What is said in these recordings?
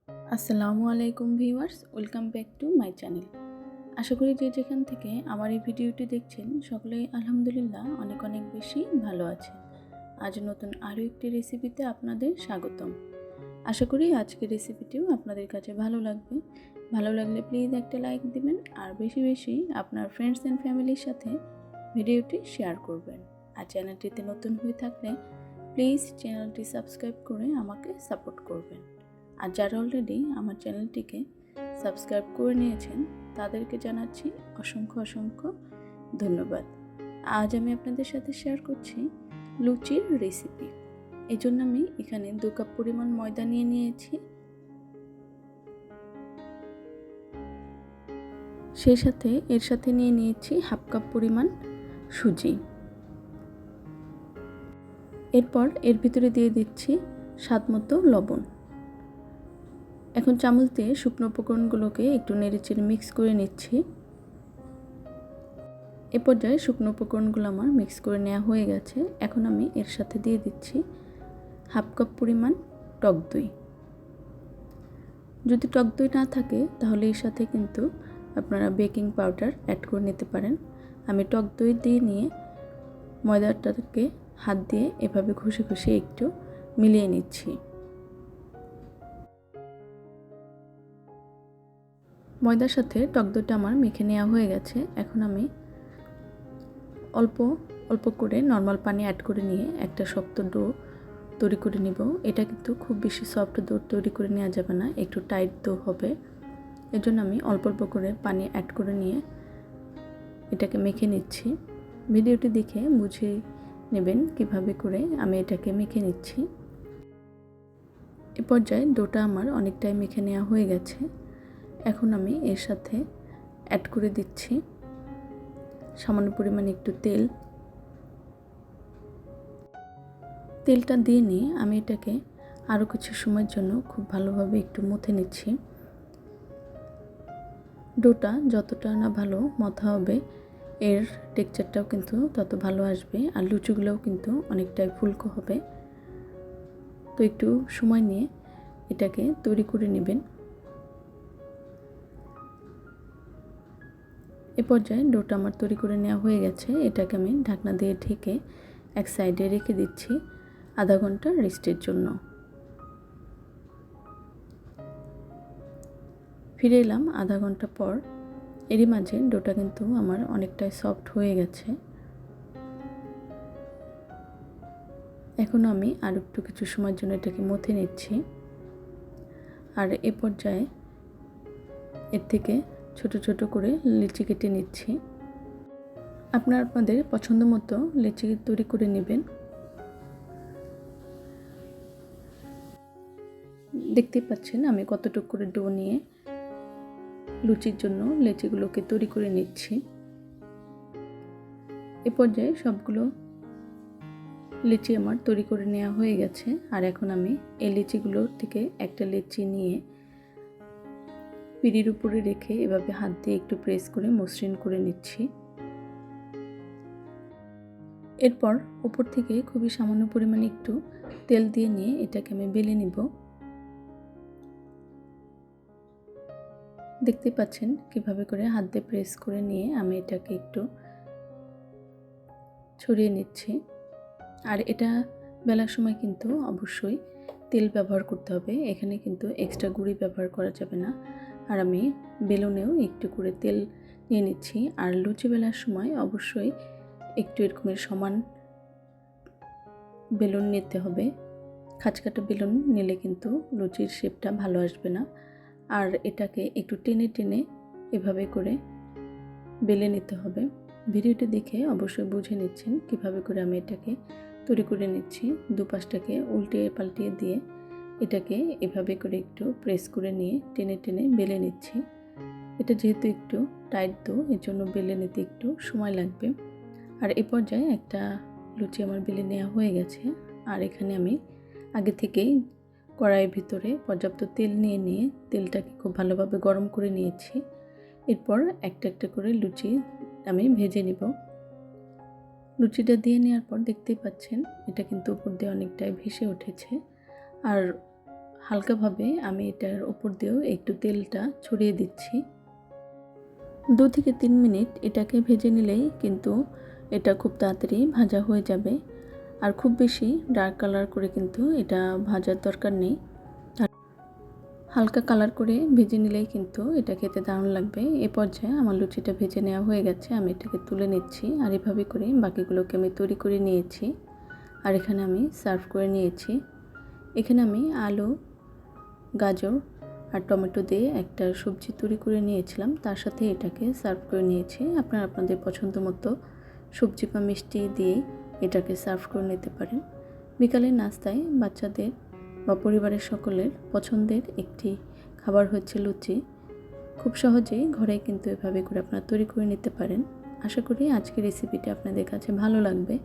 আসসালামু আলাইকুম viewers, welcome back to my channel. আশা করি যে যেখান থেকে আমার এই ভিডিওটি দেখছেন সকলেই আলহামদুলিল্লাহ অনেক অনেক বেশি ভালো আছেন। আজ নতুন আরও একটি রেসিপিতে আপনাদের স্বাগতম। আশা করি আজকের রেসিপিটিও আপনাদের কাছে ভালো লাগবে। ভালো লাগলে প্লিজ একটা লাইক দিবেন আর বেশি বেশি আপনার ফ্রেন্ডস অ্যান্ড ফ্যামিলির সাথে ভিডিওটি শেয়ার করবেন। আর চ্যানেলটিতে নতুন হয়ে থাকলে প্লিজ চ্যানেলটি সাবস্ক্রাইব করে আমাকে সাপোর্ট করবেন। আর যারা অলরেডি আমার চ্যানেলটিকে সাবস্ক্রাইব করে নিয়েছেন তাদেরকে জানাচ্ছি অসংখ্য অসংখ্য ধন্যবাদ। আজ আমি আপনাদের সাথে শেয়ার করছি লুচির রেসিপি। এই জন্য আমি এখানে 2 কাপ পরিমাণ ময়দা নিয়ে নিয়েছি, সেই সাথে এর সাথে নিয়ে নিয়েছি হাফ কাপ পরিমাণ সুজি। এরপর এর ভিতরে দিয়ে দিচ্ছি স্বাদমতো লবণ। এখন চামচ দিয়ে শুকনো উপকরণগুলোকে একটু নেড়েচেড়ে মিক্স করে নিচ্ছি। এ পর্যায়ে শুকনো উপকরণগুলো আমার মিক্স করে নেওয়া হয়ে গেছে। এখন আমি এর সাথে দিয়ে দিচ্ছি হাফ কাপ পরিমাণ টক দই। যদি টক দই না থাকে তাহলে এর সাথে কিন্তু আপনারা বেকিং পাউডার অ্যাড করে নিতে পারেন। আমি টক দই দিয়ে নিয়ে ময়দাটাকে হাত দিয়ে এভাবে ঘষে ঘষে একটু মিলিয়ে নিচ্ছি। ময়দার সাথে টক দইটা আমার মেখে নেওয়া হয়ে গেছে। এখন আমি অল্প অল্প করে নর্মাল পানি অ্যাড করে নিয়ে একটা শক্ত ডো তৈরি করে নিব। এটা কিন্তু খুব বেশি সফট ডো তৈরি করে নেওয়া যাবে না, একটু টাইট ডো হবে। এর জন্য আমি অল্প অল্প করে পানি অ্যাড করে নিয়ে এটাকে মেখে নিচ্ছি। ভিডিওটি দেখে বুঝে নেবেন কিভাবে করে আমি এটাকে মেখে নিচ্ছি। এ পর্যায়ে ডোটা আমার অনেকটাই মেখে নেওয়া হয়ে গেছে। এখন আমি এর সাথে অ্যাড করে দিচ্ছি সামান্য পরিমাণে একটু তেল। তেলটা দিয়ে নিয়ে আমি এটাকে আরও কিছু সময়ের জন্য খুব ভালোভাবে একটু মথে নিচ্ছি। ডোটা যতটা না ভালো মথা হবে এর টেক্সচারটাও কিন্তু তত ভালো আসবে, আর লুচিগুলোও কিন্তু অনেকটাই ফুলকো হবে। তো একটু সময় নিয়ে এটাকে তৈরি করে নেবেন। এ পর্যায়ে ডোটা আমার তৈরি করে নেওয়া হয়ে গেছে। এটাকে আমি ঢাকনা দিয়ে ঢেকে এক সাইডে রেখে দিচ্ছি আধা ঘন্টা রেস্টের জন্য। ফিরে এলাম আধা ঘন্টা পর। এরই মাঝে ডোটা কিন্তু আমার অনেকটাই সফট হয়ে গেছে। এখন আমি আর একটু কিছু সময়ের জন্য এটাকে মথে নিচ্ছি। আর এ পর্যায়ে এর থেকে ছোট ছোট করে লিচি কেটে নিচ্ছি। আপনাদের পছন্দ মতো লিচি তৈরি করে নেবেন। দেখতে পাচ্ছেন আমি কতটুকু করে ডো নিয়ে লুচির জন্য লিচিগুলোকে তৈরি করে নিচ্ছি। এ পর্যায়ে সবগুলো লিচি আমার তৈরি করে নেওয়া হয়ে গেছে। আর এখন আমি এই লিচিগুলোর থেকে একটা লিচি নিয়ে পিঁড়ির উপরে রেখে এভাবে হাত দিয়ে একটু প্রেস করে মসৃণ করে নিচ্ছি। এরপর উপর থেকে খুবই সামান্য পরিমাণে একটু তেল দিয়ে নিয়ে এটাকে আমি বেলে নিব। দেখতে পাচ্ছেন কিভাবে করে হাত দিয়ে প্রেস করে নিয়ে আমি এটাকে একটু ছড়িয়ে নিচ্ছি। আর এটা বেলার সময় কিন্তু অবশ্যই তেল ব্যবহার করতে হবে, এখানে কিন্তু এক্সট্রা গুঁড়ি ব্যবহার করা যাবে না। আর আমি বেলুনেও একটু করে তেল নিয়ে নিচ্ছি। আর লুচি বেলার সময় অবশ্যই একটু এরকমের সমান বেলুন নিতে হবে। খাঁচকাটা বেলুন নিলে কিন্তু লুচির শেপটা ভালো আসবে না। আর এটাকে একটু টেনে টেনে এভাবে করে বেলে নিতে হবে। ভিডিওটি দেখে অবশ্যই বুঝে নিচ্ছেন কিভাবে করে আমি এটাকে তৈরি করে নিচ্ছি। দুপাশটাকে উল্টিয়ে পাল্টিয়ে দিয়ে এটাকে এভাবে করে একটু প্রেস করে নিয়ে টেনে টেনে বেলে নিচ্ছি। এটা যেহেতু একটু টাইট দো এর জন্য বেলে নিতে একটু সময় লাগবে। আর এ পর্যায়ে একটা লুচি আমার বেলে নেওয়া হয়ে গেছে। আর এখানে আমি আগে থেকেই কড়াইয়ের ভিতরে পর্যাপ্ত তেল নিয়ে তেলটাকে খুব ভালোভাবে গরম করে নিয়েছি। এরপর একটা একটা করে লুচি আমি ভেজে নিব। লুচিটা দিয়ে নেওয়ার পর দেখতেই পাচ্ছেন এটা কিন্তু উপর দিয়ে অনেকটাই ভেসে উঠেছে। আর হালকাভাবে আমি এটার উপর দিয়েও একটু তেলটা ছড়িয়ে দিচ্ছি। 2 থেকে 3 মিনিট এটাকে ভেজে নিলেই কিন্তু এটা খুব তাড়াতাড়ি ভাজা হয়ে যাবে। আর খুব বেশি ডার্ক কালার করে কিন্তু এটা ভাজার দরকার নেই। হালকা কালার করে ভেজে নিলেই কিন্তু এটা খেতে দারুণ লাগবে। এ পর্যায়ে আমার লুচিটা ভেজে নেওয়া হয়ে গেছে, আমি এটাকে তুলে নিচ্ছি। আর এভাবে করে বাকিগুলোকে আমি তৈরি করে নিয়েছি। আর এখানে আমি সার্ভ করে নিয়েছি। এখানে আমি আলু, গাজর আর টমেটো দিয়ে একটা সবজি তৈরি করে নিয়েছিলাম, তার সাথে এটাকে সার্ভ করে নিয়েছি। আপনারা আপনাদের পছন্দ মতো সবজি বা মিষ্টি দিয়ে এটাকে সার্ভ করে নিতে পারেন। বিকালের নাস্তায় বাচ্চাদের বা পরিবারের সকলের পছন্দের একটি খাবার হচ্ছে লুচি। খুব সহজেই ঘরে কিন্তু এভাবে করে আপনারা তৈরি করে নিতে পারেন। আশা করি আজকের রেসিপিটি আপনাদের কাছে ভালো লাগবে।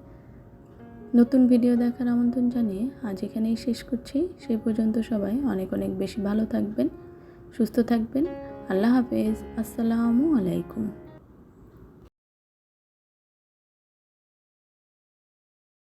নতুন ভিডিও দেখার আমন্ত্রণ জানিয়ে আজ এখানেই শেষ করছি। সেই পর্যন্ত সবাই অনেক অনেক বেশি ভালো থাকবেন, সুস্থ থাকবেন। আল্লাহ হাফেজ। আসসালামু আলাইকুম।